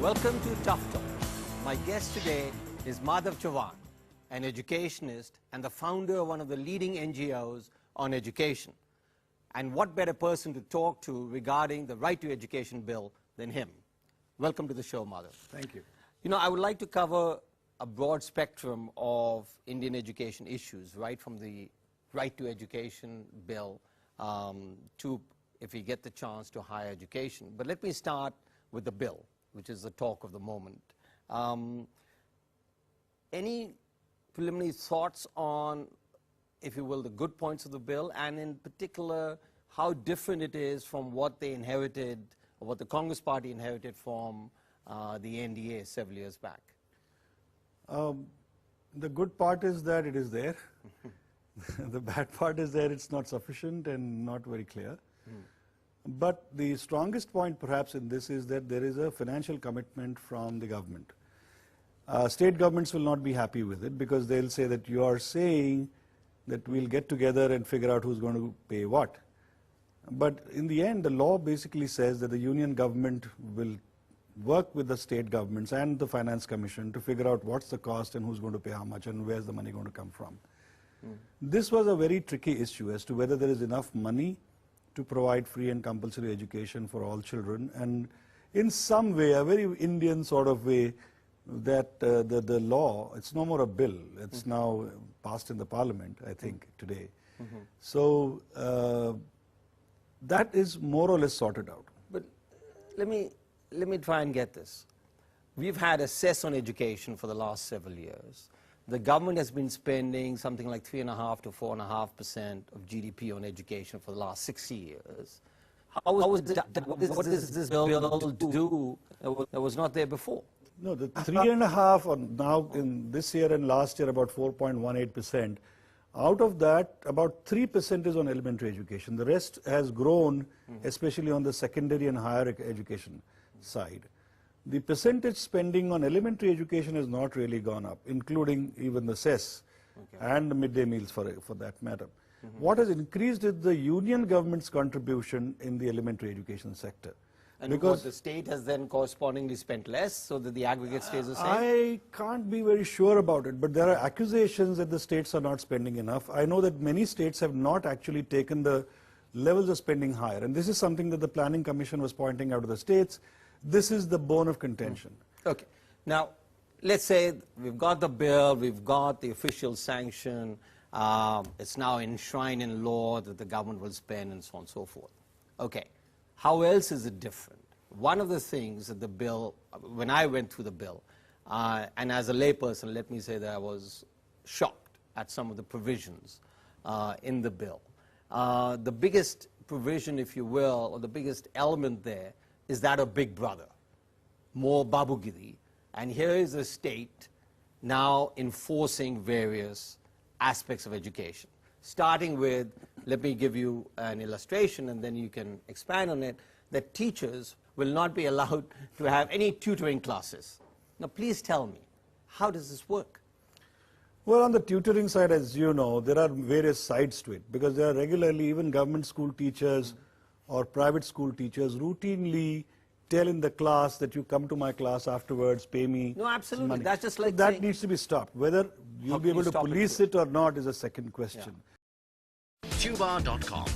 Welcome to Tough Talk. My guest today is Madhav Chavan, an educationist and the founder of one of the leading NGOs on education. And what better person to talk to regarding the Right to Education bill than him? Welcome to the show, Madhav. Thank you. You know, I would like to cover a broad spectrum of Indian education issues, right from the Right to Education bill to, if we get the chance, to higher education. But let me start with the bill, which is the talk of the moment. Any preliminary thoughts on, if you will, the good points of the bill, and in particular, how different it is from what they inherited, or what the Congress party inherited from the NDA several years back? The good part is that it is there. The bad part is that it's not sufficient and not very clear. But the strongest point perhaps in this is that there is a financial commitment from the government. State governments will not be happy with it because they'll say that you are saying that we'll get together and figure out who's going to pay what. But in the end, the law basically says that the union government will work with the state governments and the finance commission to figure out what's the cost and who's going to pay how much and where's the money going to come from. This was a very tricky issue as to whether there is enough money to provide free and compulsory education for all children, and in some way, a very Indian sort of way, that the law, it's no more a bill, it's now passed in the parliament, I think, today. So that is more or less sorted out. But let me try and get this. We've had a cess on education for the last several years. The government has been spending something like 3.5% to 4.5% of GDP on education for the last 60 years. What does this bill do that was not there before? No, the 3.5, or now in this year and last year about 4.18%. Out of that, about 3% is on elementary education. The rest has grown, especially on the secondary and higher education side. The percentage spending on elementary education has not really gone up, including even the cess and the midday meals for that matter. What has increased is the union government's contribution in the elementary education sector. And because the state has then correspondingly spent less, so that the aggregate stays the same? I can't be very sure about it, but there are accusations that the states are not spending enough. I know that many states have not actually taken the levels of spending higher, and this is something that the Planning Commission was pointing out to the states. This is the bone of contention. Okay. Now, let's say we've got the bill, we've got the official sanction, it's now enshrined in law that the government will spend, and so on and so forth. Okay. How else is it different? One of the things that the bill, when I went through the bill, and as a layperson, let me say that I was shocked at some of the provisions in the bill. The biggest provision, if you will, or the biggest element there is that of Big Brother, more Babugiri. And here is a state now enforcing various aspects of education. Starting with, let me give you an illustration and then you can expand on it, that teachers will not be allowed to have any tutoring classes. Now please tell me, how does this work? Well, on the tutoring side, as you know, there are various sides to it, because there are regularly even government school teachers or private school teachers routinely tell in the class that you come to my class afterwards, pay me. No, absolutely. Money. That's just like that saying, needs to be stopped. Whether you'll be able to police it or not is a second question. Tuba.com,